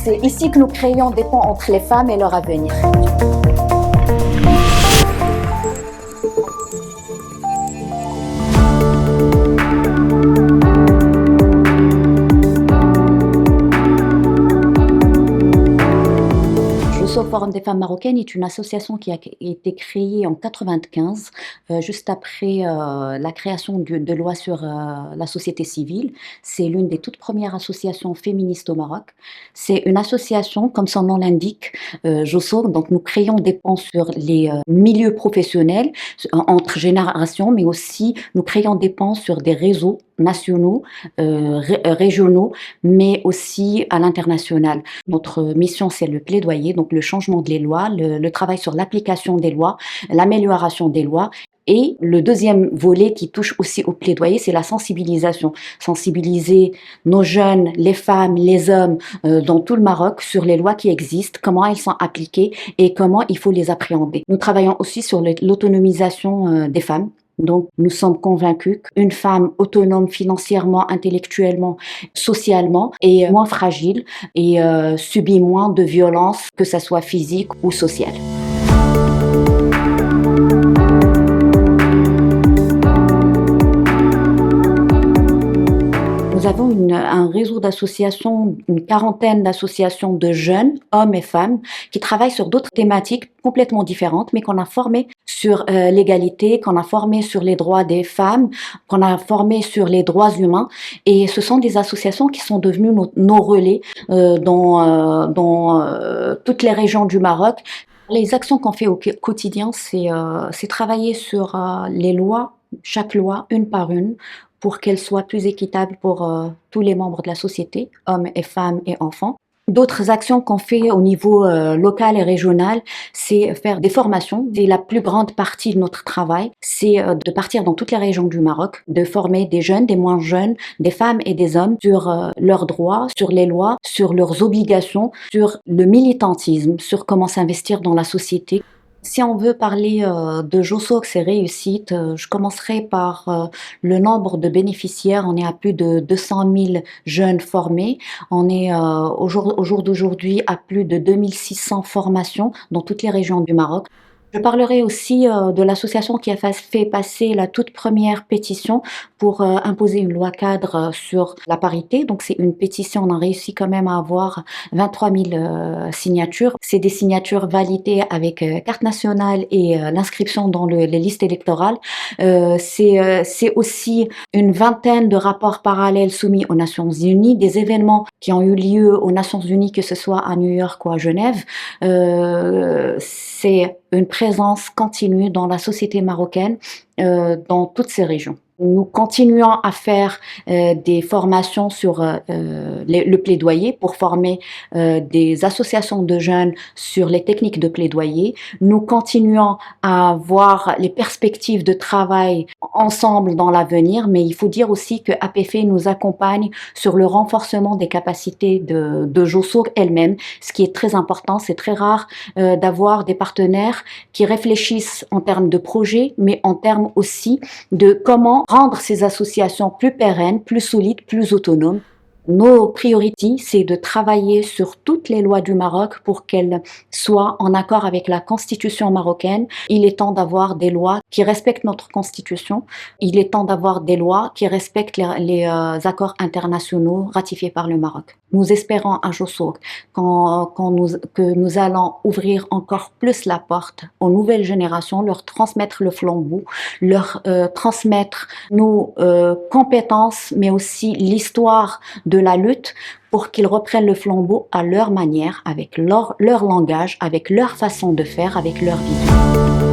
C'est ici que nous créons des ponts entre les femmes et leur avenir. Le Forum des femmes marocaines est une association qui a été créée en 1995, juste après la création de loi sur la société civile. C'est l'une des toutes premières associations féministes au Maroc. C'est une association, comme son nom l'indique, JOSO, donc nous créons des ponts sur les milieux professionnels, entre générations, mais aussi nous créons des ponts sur des réseaux nationaux, régionaux, mais aussi à l'international. Notre mission, c'est le plaidoyer, donc le changement des lois, le travail sur l'application des lois, l'amélioration des lois. Et le deuxième volet qui touche aussi au plaidoyer, c'est la sensibilisation. Sensibiliser nos jeunes, les femmes, les hommes dans tout le Maroc sur les lois qui existent, comment elles sont appliquées et comment il faut les appréhender. Nous travaillons aussi sur l'autonomisation des femmes. Donc, nous sommes convaincus qu'une femme autonome financièrement, intellectuellement, socialement est moins fragile et subit moins de violences, que ce soit physique ou sociale. Nous avons un réseau d'associations, une quarantaine d'associations de jeunes, hommes et femmes, qui travaillent sur d'autres thématiques complètement différentes, mais qu'on a formées sur l'égalité, qu'on a formées sur les droits des femmes, qu'on a formées sur les droits humains. Et ce sont des associations qui sont devenues nos relais dans toutes les régions du Maroc. Les actions qu'on fait au quotidien, c'est travailler sur les lois, chaque loi, une par une, pour qu'elle soit plus équitable pour tous les membres de la société, hommes et femmes et enfants. D'autres actions qu'on fait au niveau local et régional, c'est faire des formations. Et la plus grande partie de notre travail, c'est de partir dans toutes les régions du Maroc, de former des jeunes, des moins jeunes, des femmes et des hommes sur leurs droits, sur les lois, sur leurs obligations, sur le militantisme, sur comment s'investir dans la société. Si on veut parler de JOSO, ses réussites, je commencerai par le nombre de bénéficiaires. On est à plus de 200 000 jeunes formés. On est au jour d'aujourd'hui à plus de 2600 formations dans toutes les régions du Maroc. Je parlerai aussi de l'association qui a fait passer la toute première pétition pour imposer une loi cadre sur la parité. Donc c'est une pétition, on a réussi quand même à avoir 23 000 signatures. C'est des signatures validées avec carte nationale et l'inscription dans les listes électorales. C'est aussi une vingtaine de rapports parallèles soumis aux Nations Unies, des événements qui ont eu lieu aux Nations Unies, que ce soit à New York ou à Genève. C'est une présence continue dans la société marocaine, dans toutes ces régions. Nous continuons à faire des formations sur le plaidoyer pour former des associations de jeunes sur les techniques de plaidoyer. Nous continuons à voir les perspectives de travail ensemble dans l'avenir, mais il faut dire aussi que APF nous accompagne sur le renforcement des capacités de JOSO elle-même, ce qui est très important. C'est très rare d'avoir des partenaires qui réfléchissent en termes de projets, mais en termes aussi de comment rendre ces associations plus pérennes, plus solides, plus autonomes. Nos priorités, c'est de travailler sur toutes les lois du Maroc pour qu'elles soient en accord avec la constitution marocaine. Il est temps d'avoir des lois qui respectent notre constitution. Il est temps d'avoir des lois qui respectent les accords internationaux ratifiés par le Maroc. Nous espérons à JOSO que nous allons ouvrir encore plus la porte aux nouvelles générations, leur transmettre le flambeau, leur transmettre nos compétences, mais aussi l'histoire de la lutte pour qu'ils reprennent le flambeau à leur manière, avec leur langage, avec leur façon de faire, avec leur vision.